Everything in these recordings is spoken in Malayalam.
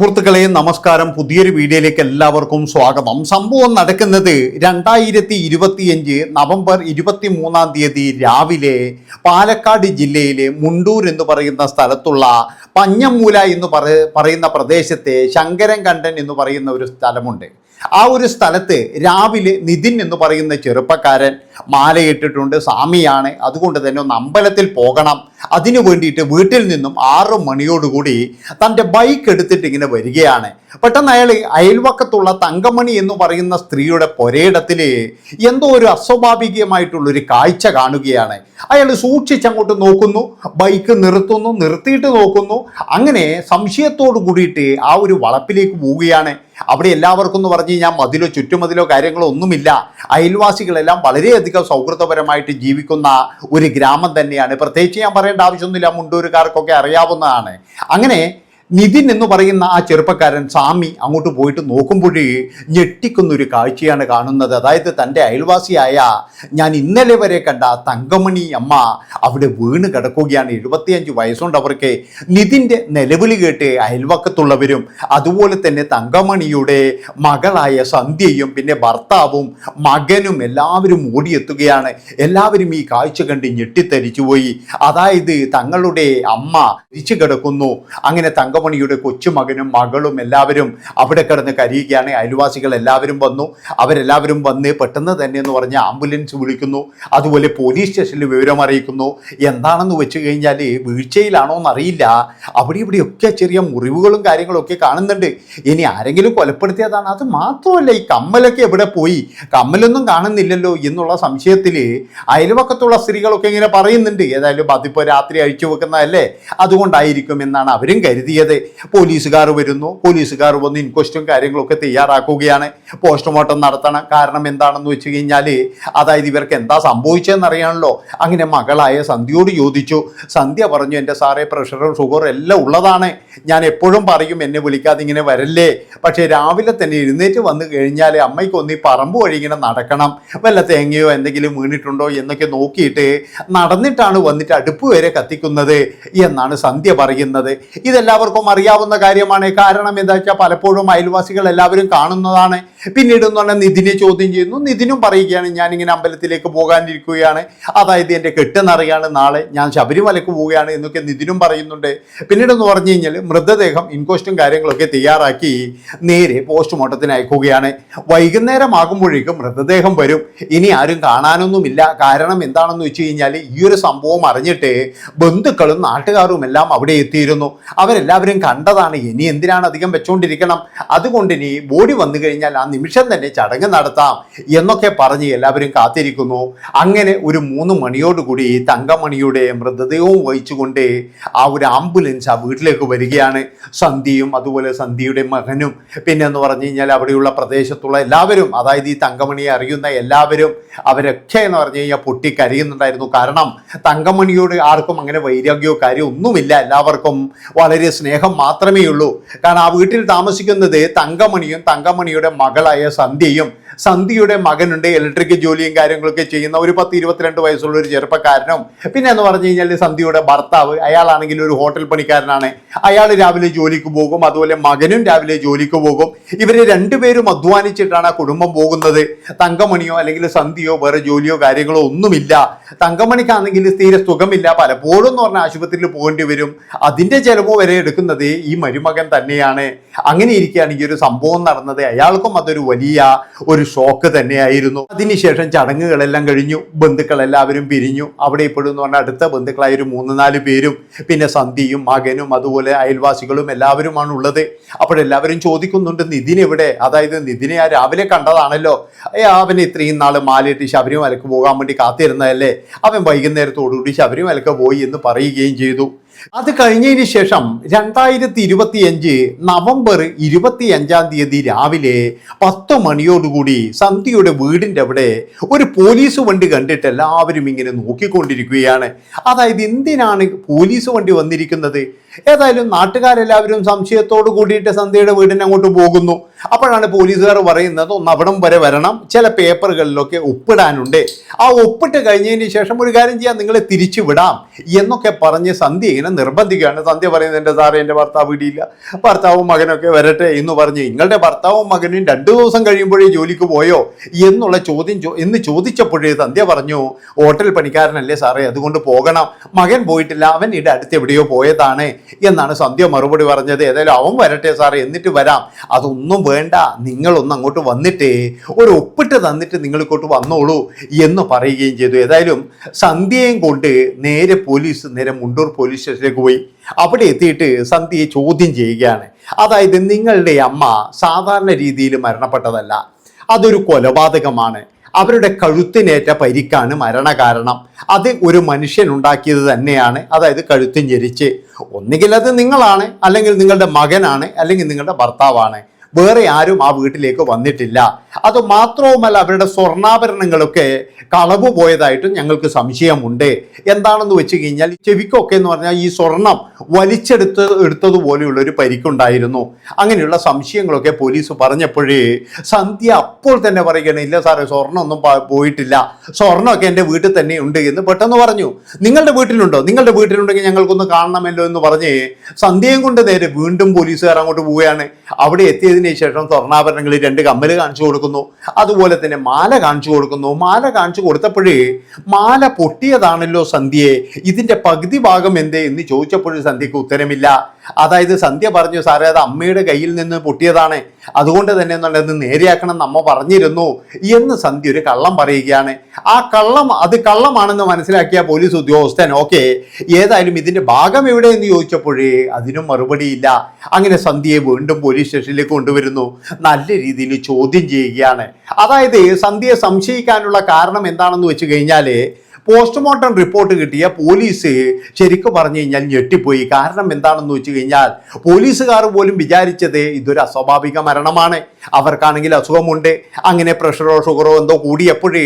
സുഹൃത്തുക്കളെ നമസ്കാരം. പുതിയൊരു വീഡിയോയിലേക്ക് എല്ലാവർക്കും സ്വാഗതം. സംഭവം നടക്കുന്നത് 2025 നവംബർ 23 രാവിലെ പാലക്കാട് ജില്ലയിലെ മുണ്ടൂർ എന്ന് പറയുന്ന സ്ഥലത്തുള്ള പഞ്ഞമൂല എന്ന് പറയുന്ന പ്രദേശത്തെ ശങ്കരൻകണ്ടൻ എന്ന് പറയുന്ന ഒരു സ്ഥലമുണ്ട്. ആ ഒരു സ്ഥലത്ത് രാവിലെ നിതിൻ എന്ന് പറയുന്ന ചെറുപ്പക്കാരൻ മാലയിട്ടിട്ടുണ്ട്, സ്വാമിയാണ്. അതുകൊണ്ട് തന്നെ ഒന്ന് അമ്പലത്തിൽ പോകണം. അതിനു വേണ്ടിയിട്ട് വീട്ടിൽ നിന്നും 6 മണിയോടുകൂടി തൻ്റെ ബൈക്ക് എടുത്തിട്ട് ഇങ്ങനെ വരികയാണ്. പെട്ടെന്ന് അയാൾ അയൽവക്കത്തുള്ള തങ്കമണി എന്ന് പറയുന്ന സ്ത്രീയുടെ പുരയിടത്തിൽ എന്തോ ഒരു അസ്വാഭാവികമായിട്ടുള്ളൊരു കാഴ്ച കാണുകയാണ്. അയാൾ സൂക്ഷിച്ചങ്ങോട്ട് നോക്കുന്നു, ബൈക്ക് നിർത്തുന്നു, നിർത്തിയിട്ട് നോക്കുന്നു. അങ്ങനെ സംശയത്തോട് കൂടിയിട്ട് ആ ഒരു വളപ്പിലേക്ക് പോവുകയാണ്. അവിടെ എല്ലാവർക്കും എന്ന് പറഞ്ഞു കഴിഞ്ഞാൽ മതിലോ ചുറ്റുമതിലോ കാര്യങ്ങളോ ഒന്നുമില്ല. അയൽവാസികളെല്ലാം വളരെയധികം സൗഹൃദപരമായിട്ട് ജീവിക്കുന്ന ഒരു ഗ്രാമം തന്നെയാണ്. പ്രത്യേകിച്ച് ഞാൻ പറയേണ്ട ആവശ്യമൊന്നുമില്ല, മുണ്ടൂരുകാർക്കൊക്കെ അറിയാവുന്നതാണ്. അങ്ങനെ നിതിൻ എന്ന് പറയുന്ന ആ ചെറുപ്പക്കാരൻ സ്വാമി അങ്ങോട്ട് പോയിട്ട് നോക്കുമ്പോഴേ ഞെട്ടിക്കുന്നൊരു കാഴ്ചയാണ് കാണുന്നത്. അതായത് തൻ്റെ അയൽവാസിയായ ഞാൻ ഇന്നലെ വരെ കണ്ട തങ്കമണി അമ്മ അവിടെ വീണ് കിടക്കുകയാണ്. 75 വയസ്സുണ്ട് അവർക്ക്. നിതിൻ്റെ നിലവിളി കേട്ട് അയൽവക്കത്തുള്ളവരും അതുപോലെ തന്നെ തങ്കമണിയുടെ മകളായ സന്ധ്യയും പിന്നെ ഭർത്താവും മകനും എല്ലാവരും ഓടിയെത്തുകയാണ്. എല്ലാവരും ഈ കാഴ്ച കണ്ട് ഞെട്ടിത്തരിച്ചുപോയി. അതായത് തങ്ങളുടെ അമ്മ തിരിച്ചു കിടക്കുന്നു. അങ്ങനെ തങ്കമണിയുടെ കൊച്ചുമകനും മകളും എല്ലാവരും അവിടെ കിടന്ന് കരയുകയാണ്. അയൽവാസികൾ എല്ലാവരും വന്നു. അവരെല്ലാവരും വന്ന് പെട്ടെന്ന് തന്നെ എന്ന് പറഞ്ഞ് ആംബുലൻസ് വിളിക്കുന്നു. അതുപോലെ പോലീസ് സ്റ്റേഷനിൽ വിവരം അറിയിക്കുന്നു. എന്താണെന്ന് വെച്ച് കഴിഞ്ഞാൽ വീഴ്ചയിലാണോ എന്നറിയില്ല, അവിടെ ഇവിടെയൊക്കെ ചെറിയ മുറിവുകളും കാര്യങ്ങളൊക്കെ കാണുന്നുണ്ട്. ഇനി ആരെങ്കിലും കൊലപ്പെടുത്തിയതാണ്. അത് മാത്രമല്ല, ഈ കമ്മലൊക്കെ എവിടെ പോയി, കമ്മലൊന്നും കാണുന്നില്ലല്ലോ എന്നുള്ള സംശയത്തിൽ അയൽവക്കത്തുള്ള സ്ത്രീകളൊക്കെ ഇങ്ങനെ പറയുന്നുണ്ട്. ഏതായാലും അതിപ്പോൾ രാത്രി അഴിച്ചു വെക്കുന്നതല്ലേ, അതുകൊണ്ടായിരിക്കും എന്നാണ് അവരും കരുതിയത്. പോലീസുകാർ വരുന്നു. പോലീസുകാർ വന്ന് ഇൻക്വസ്റ്റും കാര്യങ്ങളൊക്കെ തയ്യാറാക്കുകയാണ്. പോസ്റ്റ്മോർട്ടം നടത്തണം. കാരണം എന്താണെന്ന് വെച്ച് കഴിഞ്ഞാൽ അതായത് ഇവർക്ക് എന്താ സംഭവിച്ചതെന്ന് അറിയാണല്ലോ. അങ്ങനെ മകളായ സന്ധ്യയോട് ചോദിച്ചു. സന്ധ്യ പറഞ്ഞു, എൻ്റെ സാറേ പ്രഷറും ഷുഗറും എല്ലാം ഉള്ളതാണ്. ഞാൻ എപ്പോഴും പറയും എന്നെ വിളിക്കാതെ ഇങ്ങനെ വരല്ലേ, പക്ഷേ രാവിലെ തന്നെ എഴുന്നേറ്റ് വന്നു കഴിഞ്ഞാൽ അമ്മയ്ക്ക് ഒന്ന് ഈ പറമ്പ് വഴി ഇങ്ങനെ നടക്കണം, വല്ല തേങ്ങയോ എന്തെങ്കിലും വീണിട്ടുണ്ടോ എന്നൊക്കെ നോക്കിയിട്ട് നടന്നിട്ടാണ് വന്നിട്ട് അടുപ്പ് വരെ കത്തിക്കുന്നത് എന്നാണ് സന്ധ്യ പറയുന്നത്. ഇതെല്ലാവർക്കും അറിയാവുന്ന കാര്യമാണ്. കാരണം എന്താ വെച്ചാൽ പലപ്പോഴും അയൽവാസികൾ എല്ലാവരും കാണുന്നതാണ്. പിന്നീട് എന്ന് പറഞ്ഞാൽ നിതിനെ ചോദ്യം ചെയ്യുന്നു. നിതിനും പറയുകയാണ്, ഞാനിങ്ങനെ അമ്പലത്തിലേക്ക് പോകാനിരിക്കുകയാണ്, അതായത് എൻ്റെ കെട്ടെന്നറിയാണ്, നാളെ ഞാൻ ശബരിമലയ്ക്ക് പോവുകയാണ് എന്നൊക്കെ നിതിനും പറയുന്നുണ്ട്. പിന്നീടെന്ന് പറഞ്ഞു കഴിഞ്ഞാൽ മൃതദേഹം ഇൻക്വസ്റ്റും കാര്യങ്ങളൊക്കെ തയ്യാറാക്കി നേരെ പോസ്റ്റ്മോർട്ടത്തിന് അയക്കുകയാണ്. വൈകുന്നേരം ആകുമ്പോഴേക്കും മൃതദേഹം വരും. ഇനി ആരും കാണാനൊന്നുമില്ല. കാരണം എന്താണെന്ന് വെച്ച് കഴിഞ്ഞാൽ ഈ ഒരു സംഭവം അറിഞ്ഞിട്ട് ബന്ധുക്കളും നാട്ടുകാരും എല്ലാം അവിടെ എത്തിയിരുന്നു. അവരെല്ലാവരും കണ്ടതാണ്. ഇനി എന്തിനാണ് അധികം വെച്ചുകൊണ്ടിരിക്കണം, അതുകൊണ്ട് ഇനി ബോഡി വന്നു കഴിഞ്ഞാൽ ആ നിമിഷം തന്നെ ചടങ്ങ് നടത്താം എന്നൊക്കെ പറഞ്ഞ് എല്ലാവരും കാത്തിരിക്കുന്നു. അങ്ങനെ ഒരു 3 മണിയോടുകൂടി തങ്കമണിയുടെ മൃതദേഹവും വഹിച്ചുകൊണ്ട് ആ ഒരു ആംബുലൻസ് ആ വീട്ടിലേക്ക് വരികയാണ്. സന്ധ്യയും അതുപോലെ സന്ധ്യയുടെ മകനും പിന്നെ എന്ന് പറഞ്ഞു കഴിഞ്ഞാൽ അവിടെയുള്ള പ്രദേശത്തുള്ള എല്ലാവരും, അതായത് ഈ തങ്കമണിയെ അറിയുന്ന എല്ലാവരും, അവരൊക്കെ എന്ന് പറഞ്ഞു കഴിഞ്ഞാൽ പൊട്ടിക്കരയുന്നുണ്ടായിരുന്നു. കാരണം തങ്കമണിയോട് ആർക്കും അങ്ങനെ വൈരാഗ്യമോ കാര്യം ഒന്നുമില്ല. എല്ലാവർക്കും വളരെ സ്നേഹം മാത്രമേ ഉള്ളൂ. കാരണം ആ വീട്ടിൽ താമസിക്കുന്നത് തങ്കമണിയും തങ്കമണിയുടെ മകളായ സന്ധ്യയും, സന്ധ്യയുടെ മകനുണ്ട് ഇലക്ട്രിക് ജോലിയും കാര്യങ്ങളൊക്കെ ചെയ്യുന്ന ഒരു 10-22 വയസ്സുള്ള ഒരു ചെറുപ്പക്കാരനും, പിന്നെ എന്ന് പറഞ്ഞു കഴിഞ്ഞാൽ സന്ധ്യയുടെ ഭർത്താവ്, അയാളാണെങ്കിൽ ഒരു ഹോട്ടൽ പണിക്കാരനാണ്. അയാൾ രാവിലെ ജോലിക്ക് പോകും. അതുപോലെ മകനും രാവിലെ ജോലിക്ക് പോകും. ഇവര് രണ്ടുപേരും അധ്വാനിച്ചിട്ടാണ് ആ കുടുംബം പോകുന്നത്. തങ്കമണിയോ അല്ലെങ്കിൽ സന്ധ്യയോ വേറെ ജോലിയോ കാര്യങ്ങളോ ഒന്നുമില്ല. തങ്കമണിക്കാണെങ്കിൽ തീരെ സുഖമില്ല. പലപ്പോഴും എന്ന് പറഞ്ഞാൽ ആശുപത്രിയിൽ പോകേണ്ടി വരും. അതിന്റെ ചെലവ് വരെ എടുക്കുന്നത് ഈ മരുമകൻ തന്നെയാണ്. അങ്ങനെ ഇരിക്കുകയാണ് ഈ ഒരു സംഭവം നടന്നത്. അയാൾക്കും അതൊരു വലിയ ഒരു ഷോക്ക് തന്നെയായിരുന്നു. അതിനുശേഷം ചടങ്ങുകളെല്ലാം കഴിഞ്ഞു. ബന്ധുക്കളെല്ലാവരും പിരിഞ്ഞു. അവിടെ ഇപ്പോഴും എന്ന് പറഞ്ഞാൽ അടുത്ത ബന്ധുക്കളായ ഒരു 3-4 പേരും പിന്നെ സന്ധ്യയും മകനും അതുപോലെ അയൽവാസികളും എല്ലാവരുമാണ് ഉള്ളത്. അപ്പോഴെല്ലാവരും ചോദിക്കുന്നുണ്ട്, നിതിൻ എവിടെ? അതായത് നിതിനെ ആ രാവിലെ കണ്ടതാണല്ലോ, അവന് ഇത്രയും നാൾ മാലയിട്ട് ശബരിമലക്ക് പോകാൻ വേണ്ടി കാത്തിരുന്നതല്ലേ, അവൻ വൈകുന്നേരത്തോടുകൂടി ശബരിമലക്ക് പോയി എന്ന് പറയുകയും ചെയ്തു. അത് കഴിഞ്ഞതിന് ശേഷം 2025 നവംബർ 25 രാവിലെ 10 മണിയോടുകൂടി സന്ധ്യയുടെ വീടിൻ്റെ അവിടെ ഒരു പോലീസ് വണ്ടി കണ്ടിട്ട് എല്ലാവരും ഇങ്ങനെ നോക്കിക്കൊണ്ടിരിക്കുകയാണ്. അതായത് എന്തിനാണ് പോലീസ് വണ്ടി വന്നിരിക്കുന്നത്? ഏതായാലും നാട്ടുകാരെല്ലാവരും സംശയത്തോട് കൂടിയിട്ട് സന്ധ്യയുടെ വീടിന് അങ്ങോട്ട് പോകുന്നു. അപ്പോഴാണ് പോലീസുകാർ പറയുന്നത് ഒന്ന് അവിടം വരെ വരണം, ചില പേപ്പറുകളിലൊക്കെ ഒപ്പിടാനുണ്ട്, ആ ഒപ്പിട്ട് കഴിഞ്ഞതിന് ശേഷം ഒരു കാര്യം ചെയ്യാം, നിങ്ങളെ തിരിച്ചു വിടാം എന്നൊക്കെ പറഞ്ഞ് സന്ധ്യ ഇങ്ങനെ നിർബന്ധിക്കുകയാണ്. സന്ധ്യ പറയുന്നത് എൻ്റെ സാറേ എൻ്റെ ഭർത്താവ് ഇടിയില്ല, ഭർത്താവും മകനൊക്കെ വരട്ടെ എന്ന് പറഞ്ഞ് നിങ്ങളുടെ ഭർത്താവും മകനും 2 ദിവസം കഴിയുമ്പോഴേ ജോലിക്ക് പോയോ എന്നുള്ള എന്ന് ചോദിച്ചപ്പോഴേ സന്ധ്യ പറഞ്ഞു ഹോട്ടൽ പണിക്കാരനല്ലേ സാറേ അതുകൊണ്ട് പോകണം, മകൻ പോയിട്ടില്ല, അവൻ ഇവിടെ അടുത്ത് എവിടെയോ പോയതാണ് എന്നാണ് സന്ധ്യ മറുപടി പറഞ്ഞത്. ഏതായാലും അവൻ വരട്ടെ സാറേ എന്നിട്ട് വരാം, അതൊന്നും വേണ്ട, നിങ്ങളൊന്ന് അങ്ങോട്ട് വന്നിട്ട് ഒരു ഒപ്പിട്ട് തന്നിട്ട് നിങ്ങൾ ഇങ്ങോട്ട് വന്നോളൂ എന്ന് പറയുകയും ചെയ്തു. ഏതായാലും സന്ധ്യയും കൊണ്ട് നേരെ മുണ്ടൂർ പോലീസ് സ്റ്റേഷനിലേക്ക് പോയി. അവിടെ എത്തിയിട്ട് സന്ധ്യയെ ചോദ്യം ചെയ്യുകയാണ്. അതായത് നിങ്ങളുടെ അമ്മ സാധാരണ രീതിയിൽ മരണപ്പെട്ടതല്ല, അതൊരു കൊലപാതകമാണ്, അവരുടെ കഴുത്തിനേറ്റ പരിക്കാണ് മരണകാരണം, അത് ഒരു മനുഷ്യൻ ഉണ്ടാക്കിയത് തന്നെയാണ്, അതായത് കഴുത്ത് ഞെരിച്ച്. ഒന്നുകിൽ അത് നിങ്ങളാണ്, അല്ലെങ്കിൽ നിങ്ങളുടെ മകനാണ്, അല്ലെങ്കിൽ നിങ്ങളുടെ ഭർത്താവാണ്, വേറെ ആരും ആ വീട്ടിലേക്ക് വന്നിട്ടില്ല. അത് മാത്രവുമല്ല അവരുടെ സ്വർണ്ണാഭരണങ്ങളൊക്കെ കളവ് പോയതായിട്ടും ഞങ്ങൾക്ക് സംശയമുണ്ട്. എന്താണെന്ന് വെച്ച് കഴിഞ്ഞാൽ ചെവിക്കൊക്കെ എന്ന് പറഞ്ഞാൽ ഈ സ്വർണം എടുത്തതുപോലെയുള്ള ഒരു പരിക്കുണ്ടായിരുന്നു. അങ്ങനെയുള്ള സംശയങ്ങളൊക്കെ പോലീസ് പറഞ്ഞപ്പോഴേ സന്ധ്യ അപ്പോൾ തന്നെ പറയുകയാണ് ഇല്ല സാറേ സ്വർണ്ണമൊന്നും പോയിട്ടില്ല, സ്വർണ്ണമൊക്കെ എൻ്റെ വീട്ടിൽ തന്നെ ഉണ്ട് എന്ന് പെട്ടെന്ന് പറഞ്ഞു. നിങ്ങളുടെ വീട്ടിലുണ്ടോ? നിങ്ങളുടെ വീട്ടിലുണ്ടെങ്കിൽ ഞങ്ങൾക്കൊന്ന് കാണണമല്ലോ എന്ന് പറഞ്ഞ് സന്ധ്യയും കൊണ്ട് നേരെ വീണ്ടും പോലീസുകാർ അങ്ങോട്ട് പോവുകയാണ്. അവിടെ എത്തിയതിന് ശേഷം സ്വർണ്ണാഭരണങ്ങൾ 2 കമ്മല് കാണിച്ചു കൊടുക്കുന്നു, അതുപോലെ തന്നെ മാല കാണിച്ചു കൊടുക്കുന്നു. മാല കാണിച്ചു കൊടുത്തപ്പോഴേ മാല പൊട്ടിയതാണല്ലോ സന്ധ്യയെ, ഇതിന്റെ പകുതി ഭാഗം എന്തേ എന്ന് ചോദിച്ചപ്പോഴും സന്ധ്യക്ക് ഉത്തരമില്ല. അതായത് സന്ധ്യ പറഞ്ഞു സാറേ അത് അമ്മയുടെ കയ്യിൽ നിന്ന് പൊട്ടിയതാണ്, അതുകൊണ്ട് തന്നെ എന്നുള്ളത് നേരെയാക്കണം എന്ന് അമ്മ പറഞ്ഞിരുന്നു എന്ന് സന്ധ്യ ഒരു കള്ളം പറയുകയാണ്. ആ കള്ളമാണെന്ന് മനസ്സിലാക്കിയ പോലീസ് ഉദ്യോഗസ്ഥൻ ഓക്കെ ഏതായാലും ഇതിന്റെ ഭാഗം എവിടെയെന്ന് ചോദിച്ചപ്പോഴേ അതിനും മറുപടിയില്ല. അങ്ങനെ സന്ധ്യയെ വീണ്ടും പോലീസ് സ്റ്റേഷനിലേക്ക് കൊണ്ടുവരുന്നു, നല്ല രീതിയിൽ ചോദ്യം ചെയ്യുകയാണ്. അതായത് സന്ധ്യയെ സംശയിക്കാനുള്ള കാരണം എന്താണെന്ന് വെച്ച് കഴിഞ്ഞാല് പോസ്റ്റ്മോർട്ടം റിപ്പോർട്ട് കിട്ടിയ പോലീസ് ശരിക്കും പറഞ്ഞു കഴിഞ്ഞാൽ ഞെട്ടിപ്പോയി. കാരണം എന്താണെന്ന് വെച്ച് കഴിഞ്ഞാൽ പോലീസുകാർ പോലും വിചാരിച്ചത് ഇതൊരു അസ്വാഭാവിക മരണമാണ്, അവർക്കാണെങ്കിൽ അസുഖമുണ്ട്, അങ്ങനെ പ്രഷറോ ഷുഗറോ എന്തോ കൂടിയപ്പോഴേ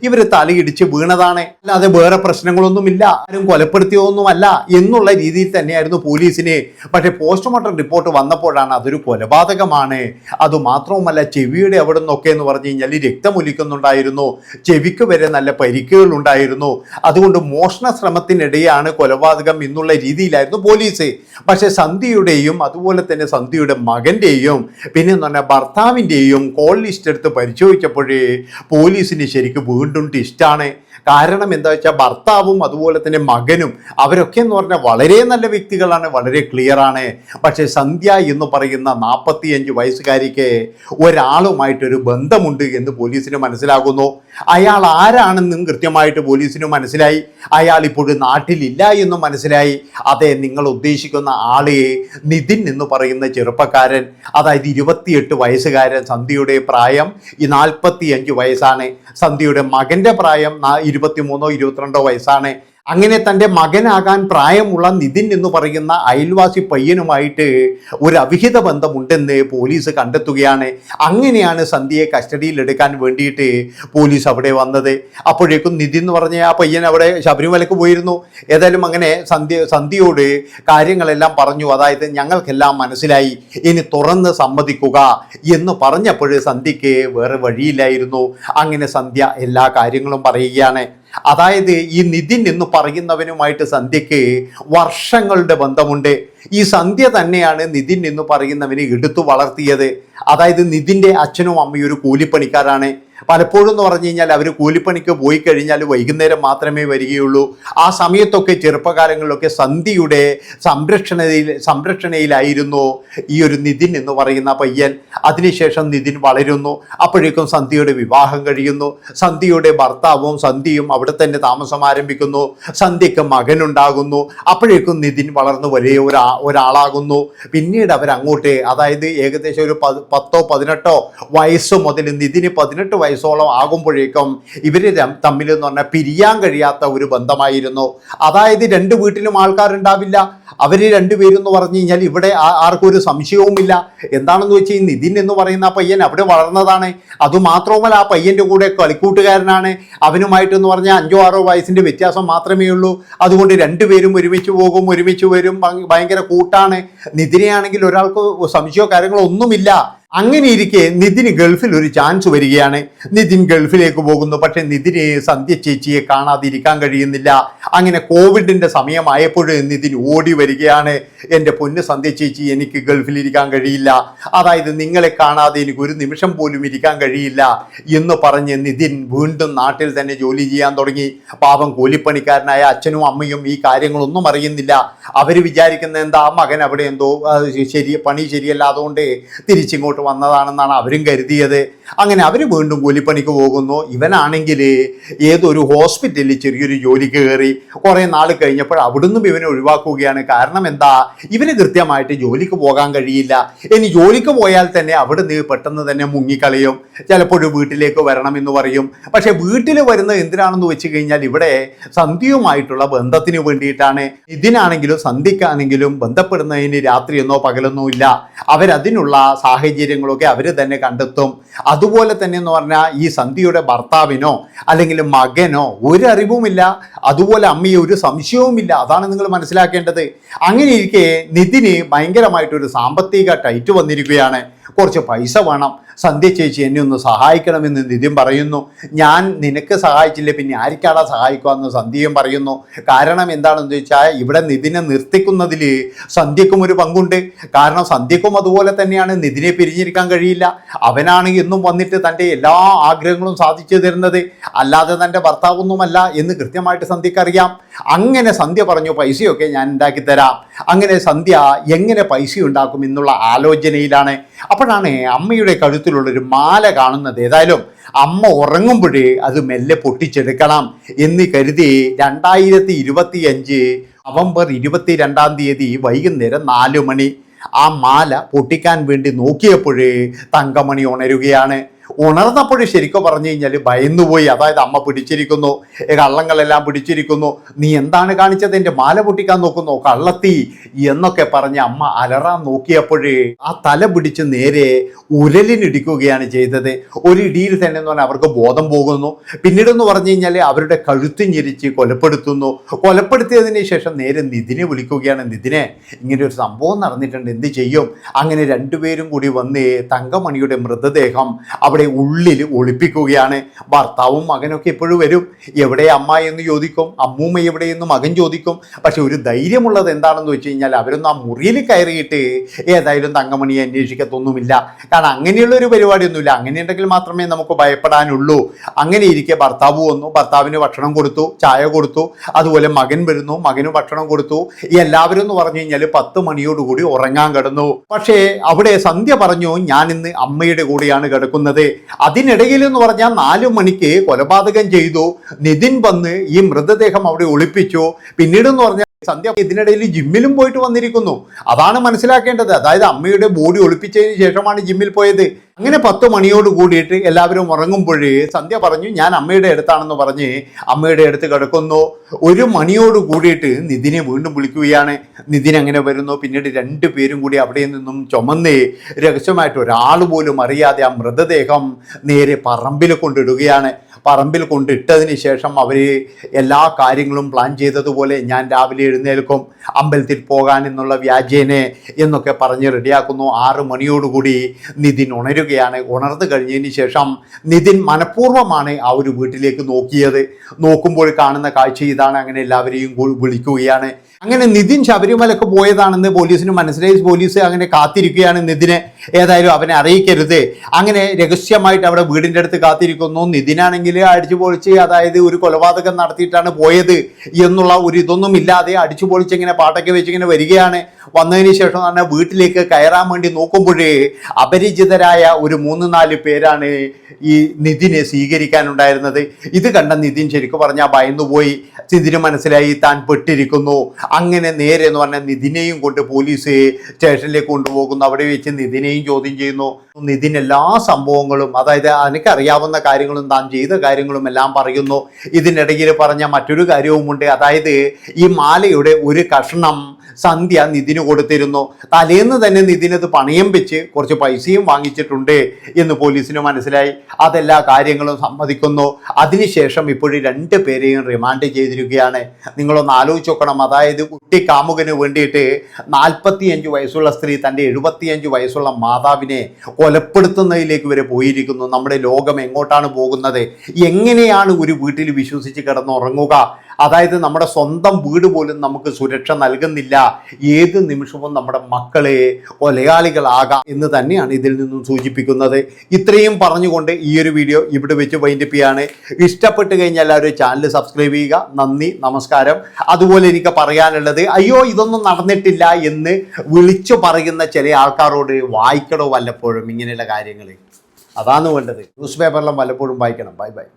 ഇവർ തലയിടിച്ച് വീണതാണ്, അല്ലാതെ വേറെ പ്രശ്നങ്ങളൊന്നുമില്ല, ആരും കൊലപ്പെടുത്തിയൊന്നുമല്ല എന്നുള്ള രീതിയിൽ തന്നെയായിരുന്നു പോലീസിന്. പക്ഷേ പോസ്റ്റ്മോർട്ടം റിപ്പോർട്ട് വന്നപ്പോഴാണ് അതൊരു കൊലപാതകമാണ്, അതുമാത്രവുമല്ല ചെവിയുടെ അവിടെ നിന്നൊക്കെ എന്ന് പറഞ്ഞു കഴിഞ്ഞാൽ രക്തമൊലിക്കുന്നുണ്ടായിരുന്നു, ചെവിക്ക് വരെ നല്ല പരിക്കുകൾ ഉണ്ടായിരുന്നു. അതുകൊണ്ട് മോഷണ ശ്രമത്തിനിടെയാണ് കൊലപാതകം എന്നുള്ള രീതിയിലായിരുന്നു പോലീസ്. പക്ഷെ സന്ധ്യയുടെയും അതുപോലെ തന്നെ സന്ധ്യയുടെ മകന്റെയും പിന്നെ എന്ന് പറഞ്ഞാൽ ഭർത്താവിൻ്റെയും കോൾ ലിസ്റ്റ് എടുത്ത് പരിശോധിച്ചപ്പോഴേ പോലീസിന് ശരിക്കും വീണ്ടും ടിസ്റ്റാണ്. കാരണം എന്താ വെച്ചാൽ ഭർത്താവും അതുപോലെ തന്നെ മകനും അവരൊക്കെ എന്ന് പറഞ്ഞാൽ വളരെ നല്ല വ്യക്തികളാണ്, വളരെ ക്ലിയർ ആണ്. പക്ഷെ സന്ധ്യ എന്ന് പറയുന്ന 45 വയസ്സുകാരിക്ക് ഒരാളുമായിട്ടൊരു ബന്ധമുണ്ട് എന്ന് പോലീസിന് മനസ്സിലാകുന്നു. അയാൾ ആരാണെന്നും കൃത്യമായിട്ട് പോലീസിന് മനസ്സിലായി, അയാൾ ഇപ്പോഴും നാട്ടിലില്ല എന്നും മനസ്സിലായി. അതെ, നിങ്ങൾ ഉദ്ദേശിക്കുന്ന ആളെ നിതിൻ എന്ന് പറയുന്ന ചെറുപ്പക്കാരൻ, അതായത് 28 വയസ്സുകാരൻ, സന്ധ്യയുടെ പ്രായം 45 വയസ്സാണ്, സന്ധ്യയുടെ മകന്റെ പ്രായം 23 22 വയസ്സാണ്. അങ്ങനെ തൻ്റെ മകനാകാൻ പ്രായമുള്ള നിതിൻ എന്ന് പറയുന്ന അയൽവാസി പയ്യനുമായിട്ട് ഒരു അവിഹിത ബന്ധമുണ്ടെന്ന് പോലീസ് കണ്ടെത്തുകയാണ്. അങ്ങനെയാണ് സന്ധ്യയെ കസ്റ്റഡിയിലെടുക്കാൻ വേണ്ടിയിട്ട് പോലീസ് അവിടെ വന്നത്. അപ്പോഴേക്കും നിതിൻ എന്ന് പറഞ്ഞ ആ പയ്യൻ അവിടെ ശബരിമലക്ക് പോയിരുന്നു. ഏതായാലും അങ്ങനെ സന്ധ്യയോട് കാര്യങ്ങളെല്ലാം പറഞ്ഞു, അതായത് ഞങ്ങൾക്കെല്ലാം മനസ്സിലായി, ഇനി തുറന്ന് സമ്മതിക്കുക എന്ന് പറഞ്ഞപ്പോൾ സന്ധ്യയ്ക്ക് വേറെ വഴിയില്ലായിരുന്നു. അങ്ങനെ സന്ധ്യ എല്ലാ കാര്യങ്ങളും പറയുകയാണ്. അതായത് ഈ നിതിൻ എന്ന് പറയുന്നവനുമായിട്ട് സന്ധ്യയ്ക്ക് വർഷങ്ങളുടെ ബന്ധമുണ്ട്. ഈ സന്ധ്യ തന്നെയാണ് നിതിൻ എന്ന് പറയുന്നവനെ എടുത്തു വളർത്തിയത്. അതായത് നിതിൻ്റെ അച്ഛനും അമ്മയും ഒരു കൂലിപ്പണിക്കാരാണ്. പലപ്പോഴും എന്ന് പറഞ്ഞു കഴിഞ്ഞാൽ അവർ കൂലിപ്പണിക്ക് പോയി കഴിഞ്ഞാൽ വൈകുന്നേരം മാത്രമേ വരികയുള്ളൂ. ആ സമയത്തൊക്കെ ചെറുപ്പകാലങ്ങളിലൊക്കെ സന്ധ്യയുടെ സംരക്ഷണയിലായിരുന്നു ഈ ഒരു നിതിൻ എന്ന് പറയുന്ന പയ്യൻ. അതിനുശേഷം നിതിൻ വളരുന്നു. അപ്പോഴേക്കും സന്ധ്യയുടെ വിവാഹം കഴിയുന്നു. സന്ധ്യയുടെ ഭർത്താവും സന്ധ്യയും അവിടെ തന്നെ താമസം ആരംഭിക്കുന്നു. സന്ധ്യയ്ക്ക് മകനുണ്ടാകുന്നു. അപ്പോഴേക്കും നിതിൻ വളർന്നു വലിയ ഒരാളാകുന്നു. പിന്നീട് അവരങ്ങോട്ട്, അതായത് ഏകദേശം ഒരു 10-18 വയസ്സ് മുതൽ നിതിന് 18 വയസ്സോളം ആകുമ്പോഴേക്കും ഇവർ തമ്മിൽ എന്ന് പറഞ്ഞാൽ പിരിയാൻ കഴിയാത്ത ഒരു ബന്ധമായിരുന്നു. അതായത് 2 വീട്ടിലും ആൾക്കാരുണ്ടാവില്ല. അവർ 2 പേരും എന്ന് പറഞ്ഞു കഴിഞ്ഞാൽ ഇവിടെ ആർക്കും ഒരു സംശയവുമില്ല. എന്താണെന്ന് വെച്ചാൽ ഈ നിതിൻ എന്ന് പറയുന്ന ആ പയ്യൻ അവിടെ വളർന്നതാണ്. അതുമാത്രവുമല്ല ആ പയ്യൻ്റെ കൂടെ കളിക്കൂട്ടുകാരനാണ്. അവനുമായിട്ടെന്ന് പറഞ്ഞാൽ 5-6 വയസ്സിൻ്റെ വ്യത്യാസം മാത്രമേ ഉള്ളൂ. അതുകൊണ്ട് 2 പേരും ഒരുമിച്ച് പോകും, ഒരുമിച്ച് വരും, ഭയങ്കര കൂട്ടാണ്. നിതിനെയാണെങ്കിൽ ഒരാൾക്ക് സംശയമോ കാര്യങ്ങളോ ഒന്നുമില്ല. അങ്ങനെ ഇരിക്കെ നിതിന് ഗൾഫിൽ ഒരു ചാൻസ് വരികയാണ്. നിതിൻ ഗൾഫിലേക്ക് പോകുന്നു. പക്ഷെ നിതിന് സന്ധ്യ ചേച്ചിയെ കാണാതിരിക്കാൻ കഴിയുന്നില്ല. അങ്ങനെ കോവിഡിന്റെ സമയമായപ്പോൾ നിതിൻ ഓടി വരികയാണ്. എൻ്റെ പൊന്ന് സന്ധ്യ ചേച്ചി, എനിക്ക് ഗൾഫിലിരിക്കാൻ കഴിയില്ല, അതായത് നിങ്ങളെ കാണാതെ എനിക്ക് ഒരു നിമിഷം പോലും ഇരിക്കാൻ കഴിയില്ല എന്ന് പറഞ്ഞ് നിതിൻ വീണ്ടും നാട്ടിൽ തന്നെ ജോലി ചെയ്യാൻ തുടങ്ങി. പാവം കൂലിപ്പണിക്കാരനായ അച്ഛനും അമ്മയും ഈ കാര്യങ്ങളൊന്നും അറിയുന്നില്ല. അവർ വിചാരിക്കുന്ന എന്താ, മകൻ അവിടെ എന്തോ പണി ശരിയല്ല, അതുകൊണ്ട് തിരിച്ചിങ്ങോട്ട് വന്നതാണെന്നാണ് അവരും കരുതിയത്. അങ്ങനെ അവർ വീണ്ടും കൂലിപ്പണിക്ക് പോകുന്നു. ഇവനാണെങ്കിൽ ഏതൊരു ഹോസ്പിറ്റലിൽ ചെറിയൊരു ജോലിക്ക് കയറി. കുറേ നാൾ കഴിഞ്ഞപ്പോൾ അവിടുന്ന് ഇവനെ ഒഴിവാക്കുകയാണ്. കാരണം എന്താ, ഇവന് കൃത്യമായിട്ട് ജോലിക്ക് പോകാൻ കഴിയില്ല. ഇനി ജോലിക്ക് പോയാൽ തന്നെ അവിടുന്ന് പെട്ടെന്ന് തന്നെ മുങ്ങിക്കളയും. ചിലപ്പോൾ വീട്ടിലേക്ക് വരണമെന്ന് പറയും. പക്ഷെ വീട്ടിൽ വരുന്നത് എന്തിനാണെന്ന് വെച്ച് കഴിഞ്ഞാൽ ഇവിടെ സന്ധ്യയുമായിട്ടുള്ള ബന്ധത്തിന് വേണ്ടിയിട്ടാണ്. ഇതിനാണെങ്കിലും സന്ധ്യക്കാണെങ്കിലും ബന്ധപ്പെടുന്നതിന് രാത്രിയെന്നോ പകലൊന്നോ ഇല്ല. അവരതിനുള്ള സാഹചര്യങ്ങളൊക്കെ അവർ തന്നെ കണ്ടെത്തും. അതുപോലെ തന്നെ എന്ന് പറഞ്ഞാൽ ഈ സന്ധ്യയുടെ ഭർത്താവിനോ അല്ലെങ്കിൽ മകനോ ഒരു അറിവുമില്ല, അതുപോലെ അമ്മയെ ഒരു സംശയവുമില്ല. അതാണ് നിങ്ങൾ മനസ്സിലാക്കേണ്ടത്. അങ്ങനെ ഇരിക്കെ നിതിന് ഭയങ്കരമായിട്ടൊരു സാമ്പത്തിക ടൈറ്റ് വന്നിരിക്കുകയാണ്. കുറച്ച് പൈസ വേണം, സന്ധ്യ ചേച്ചി എന്നെ ഒന്ന് സഹായിക്കണമെന്ന് നിതിൻ പറയുന്നു. ഞാൻ നിനക്ക് സഹായിച്ചില്ലേ പിന്നെ ആർക്കാടാ സഹായിക്കുമെന്ന് സന്ധ്യയും പറയുന്നു. കാരണം എന്താണെന്ന് ചോദിച്ചാൽ ഇവിടെ നിതിനെ നിർത്തിക്കുന്നതിൽ സന്ധ്യക്കും ഒരു പങ്കുണ്ട്. കാരണം സന്ധ്യക്കും അതുപോലെ തന്നെയാണ്, നിതിനെ പിരിഞ്ഞിരിക്കാൻ കഴിയില്ല. അവനാണ് എന്നും വന്നിട്ട് തൻ്റെ എല്ലാ ആഗ്രഹങ്ങളും സാധിച്ചു തരുന്നത്, അല്ലാതെ തൻ്റെ ഭർത്താവൊന്നുമല്ല എന്ന് കൃത്യമായിട്ട് സന്ധ്യക്ക് അറിയാം. അങ്ങനെ സന്ധ്യ പറഞ്ഞു, പൈസയൊക്കെ ഞാൻ ഉണ്ടാക്കി തരാം. അങ്ങനെ സന്ധ്യ എങ്ങനെ പൈസ ഉണ്ടാക്കും എന്നുള്ള ആലോചനയിലാണ്. അപ്പോഴാണ് അമ്മയുടെ കഴുത്തിലുള്ളൊരു മാല കാണുന്നത്. ഏതായാലും അമ്മ ഉറങ്ങുമ്പോഴേ അത് മെല്ലെ പൊട്ടിച്ചെടുക്കണം എന്ന് കരുതി 2025 നവംബർ 22 വൈകുന്നേരം 4 മണി ആ മാല പൊട്ടിക്കാൻ വേണ്ടി നോക്കിയപ്പോഴേ തങ്കമണി ഉണരുകയാണ്. ഉണർന്നപ്പോഴും ശരിക്കും പറഞ്ഞു കഴിഞ്ഞാൽ ഭയന്നുപോയി. അതായത് അമ്മ പിടിച്ചിരിക്കുന്നു, കള്ളങ്ങളെല്ലാം പിടിച്ചിരിക്കുന്നു, നീ എന്താണ് കാണിച്ചത്, എൻ്റെ മാല പൊട്ടിക്കാൻ നോക്കുന്നു, കള്ളത്തി എന്നൊക്കെ പറഞ്ഞ് അമ്മ അലറാൻ നോക്കിയപ്പോഴേ ആ തല പിടിച്ച് നേരെ ഉരലിനിടിക്കുകയാണ് ചെയ്തത്. ഒരു ഇടിയിൽ തന്നെ എന്ന് പറഞ്ഞാൽ അവർക്ക് ബോധം പോകുന്നു. പിന്നീടെന്ന് പറഞ്ഞു കഴിഞ്ഞാൽ അവരുടെ കഴുത്ത് ഞെരിച്ച് കൊലപ്പെടുത്തുന്നു. കൊലപ്പെടുത്തിയതിന് ശേഷം നേരെ നിതിനെ വിളിക്കുകയാണ്. നിതിനെ, ഇങ്ങനെ ഒരു സംഭവം നടന്നിട്ടുണ്ട്, എന്ത് ചെയ്യും? അങ്ങനെ രണ്ടുപേരും കൂടി വന്ന് തങ്കമണിയുടെ മൃതദേഹം അവിടെ ഉള്ളിൽ ഒളിപ്പിക്കുകയാണ്. ഭർത്താവും മകനൊക്കെ എപ്പോഴും വരും. എവിടെ അമ്മ എന്ന് ചോദിക്കും, അമ്മൂമ്മ എവിടെയെന്ന് മകൻ ചോദിക്കും. പക്ഷെ ഒരു ധൈര്യമുള്ളത് എന്താണെന്ന് വെച്ച് കഴിഞ്ഞാൽ അവരൊന്നും ആ മുറിയിൽ കയറിയിട്ട് ഏതായാലും തങ്കമണിയെ അന്വേഷിക്കത്തൊന്നുമില്ല. കാരണം അങ്ങനെയുള്ള ഒരു പരിപാടിയൊന്നുമില്ല. അങ്ങനെയുണ്ടെങ്കിൽ മാത്രമേ നമുക്ക് ഭയപ്പെടാനുള്ളൂ. അങ്ങനെ ഇരിക്കെ ഭർത്താവ് വന്നു, ഭർത്താവിന് ഭക്ഷണം കൊടുത്തു, ചായ കൊടുത്തു. അതുപോലെ മകൻ വരുന്നു, മകന് ഭക്ഷണം കൊടുത്തു. എല്ലാവരും എന്ന് പറഞ്ഞു കഴിഞ്ഞാൽ 10 മണിയോടുകൂടി ഉറങ്ങാൻ കിടന്നു. പക്ഷേ അവിടെ സന്ധ്യ പറഞ്ഞു, ഞാൻ ഇന്ന് അമ്മയുടെ കൂടെയാണ് കിടക്കുന്നത്. അതിനിടയിൽ എന്ന് പറഞ്ഞാൽ 4 മണിക്ക് കൊലപാതകം ചെയ്തു. നിതിൻ വന്ന് ഈ മൃതദേഹം അവിടെ ഒളിപ്പിച്ചു. പിന്നീട് എന്ന് പറഞ്ഞാൽ സന്ധ്യ ഇതിനിടയിൽ ജിമ്മിലും പോയിട്ട് വന്നിരിക്കുന്നു. അതാണ് മനസ്സിലാക്കേണ്ടത്. അതായത് അമ്മയുടെ ബോഡി ഒളിപ്പിച്ചതിന് ശേഷമാണ് ജിമ്മിൽ പോയത്. അങ്ങനെ 10 മണിയോട് കൂടിയിട്ട് എല്ലാവരും ഉറങ്ങുമ്പോഴേ സന്ധ്യ പറഞ്ഞു, ഞാൻ അമ്മയുടെ അടുത്താണെന്ന് പറഞ്ഞ് അമ്മയുടെ അടുത്ത് കിടക്കുന്നു. 1 മണിയോട് കൂടിയിട്ട് നിതിനെ വീണ്ടും വിളിക്കുകയാണ്. നിതിൻ അങ്ങനെ വരുന്നു. പിന്നീട് 2 പേരും കൂടി അവിടെ നിന്നും ചുമന്ന് രഹസ്യമായിട്ട് ഒരാൾ പോലും അറിയാതെ ആ മൃതദേഹം നേരെ പറമ്പിൽ കൊണ്ടിടുകയാണ്. പറമ്പിൽ കൊണ്ടിട്ടതിന് ശേഷം അവർ എല്ലാ കാര്യങ്ങളും പ്ലാൻ ചെയ്തതുപോലെ ഞാൻ രാവിലെ എഴുന്നേൽക്കും, അമ്പലത്തിൽ പോകാൻ എന്നുള്ള വ്യാജേനെ എന്നൊക്കെ പറഞ്ഞ് റെഡിയാക്കുന്നു. 6 മണിയോടുകൂടി നിതിൻ ഉണരുകയാണ്. ഉണർന്നു കഴിഞ്ഞതിന് ശേഷം നിതിൻ മനഃപൂർവ്വമാണ് ആ ഒരു വീട്ടിലേക്ക് നോക്കിയത്. നോക്കുമ്പോൾ കാണുന്ന കാഴ്ച ഇതാണ്. അങ്ങനെ എല്ലാവരെയും വിളിക്കുകയാണ്. അങ്ങനെ നിതിൻ ശബരിമലക്ക് പോയതാണെന്ന് പോലീസിന് മനസ്സിലായി. പോലീസ് അങ്ങനെ കാത്തിരിക്കുകയാണ് നിതിനെ. ഏതായാലും അവനെ അറിയിക്കരുത്. അങ്ങനെ രഹസ്യമായിട്ട് അവിടെ വീടിൻ്റെ അടുത്ത് കാത്തിരിക്കുന്നു. നിതിനാണെങ്കിൽ അടിച്ചു പൊളിച്ച്, അതായത് ഒരു കൊലപാതകം നടത്തിയിട്ടാണ് പോയത് എന്നുള്ള ഒരു ഇതൊന്നും ഇല്ലാതെ അടിച്ചു പൊളിച്ചിങ്ങനെ പാട്ടൊക്കെ വെച്ചിങ്ങനെ വരികയാണ്. വന്നതിന് ശേഷം തന്നെ വീട്ടിലേക്ക് കയറാൻ വേണ്ടി നോക്കുമ്പോഴേ അപരിചിതരായ ഒരു 3-4 പേരാണ് ഈ നിതിനെ സ്വീകരിക്കാനുണ്ടായിരുന്നത്. ഇത് കണ്ട നിതിൻ ശരിക്കും പറഞ്ഞാൽ ഭയന്നുപോയി. നിതിന് മനസ്സിലായി താൻ പെട്ടിരിക്കുന്നു. അങ്ങനെ നേരെ എന്ന് പറഞ്ഞാൽ നിതിനെയും കൊണ്ട് പോലീസ് സ്റ്റേഷനിലേക്ക് കൊണ്ടുപോകുന്നു. അവിടെ വെച്ച് നിതിനെയും ചോദ്യം ചെയ്യുന്നു. നിതിൻ എല്ലാ സംഭവങ്ങളും, അതായത് എനിക്കറിയാവുന്ന കാര്യങ്ങളും താൻ ചെയ്ത കാര്യങ്ങളും എല്ലാം പറയുന്നു. ഇതിനിടയിൽ പറഞ്ഞ മറ്റൊരു കാര്യവുമുണ്ട്. അതായത് ഈ മാലയുടെ ഒരു കഷ്ണം സന്ധ്യ നിതിന് കൊടുത്തിരുന്നു. തലേന്ന് തന്നെ നിതിനത് പണയം വെച്ച് കുറച്ച് പൈസയും വാങ്ങിച്ചിട്ടുണ്ട് എന്ന് പോലീസിന് മനസ്സിലായി. അതെല്ലാ കാര്യങ്ങളും സമ്മതിക്കുന്നു. അതിനുശേഷം ഇപ്പോഴും 2 പേരെയും റിമാൻഡ് ചെയ്തിരിക്കുകയാണ്. നിങ്ങളൊന്ന് ആലോചിച്ച് നോക്കണം. അതായത് കുട്ടി കാമുകന് വേണ്ടിയിട്ട് 45 വയസ്സുള്ള സ്ത്രീ തൻ്റെ 75 വയസ്സുള്ള മാതാവിനെ കൊലപ്പെടുത്തുന്നതിലേക്ക് വരെ പോയിരിക്കുന്നു. നമ്മുടെ ലോകം എങ്ങോട്ടാണ് പോകുന്നത്? എങ്ങനെയാണ് ഒരു വീട്ടിൽ വിശ്വസിച്ച് കിടന്നുറങ്ങുക? അതായത് നമ്മുടെ സ്വന്തം വീട് പോലും നമുക്ക് സുരക്ഷ നൽകുന്നില്ല. ഏത് നിമിഷവും നമ്മുടെ മക്കളെ കൊലയാളികളാകാം എന്ന് തന്നെയാണ് ഇതിൽ നിന്നും സൂചിപ്പിക്കുന്നത്. ഇത്രയും പറഞ്ഞുകൊണ്ട് ഈ ഒരു വീഡിയോ ഇവിടെ വെച്ച് വൈൻഡപ്പ് ചെയ്യാണ്. ഇഷ്ടപ്പെട്ട് കഴിഞ്ഞാൽ എല്ലാവരും ചാനൽ സബ്സ്ക്രൈബ് ചെയ്യുക. നന്ദി, നമസ്കാരം. അതുപോലെ എനിക്ക് പറയാനുള്ളത്, അയ്യോ ഇതൊന്നും നടന്നിട്ടില്ല എന്ന് വിളിച്ചു പറയുന്ന ചില ആൾക്കാരോട് വായിക്കണോ വല്ലപ്പോഴും ഇങ്ങനെയുള്ള കാര്യങ്ങൾ. അതാണ് വേണ്ടത്. ന്യൂസ് പേപ്പറിലും വല്ലപ്പോഴും വായിക്കണം. Bye bye.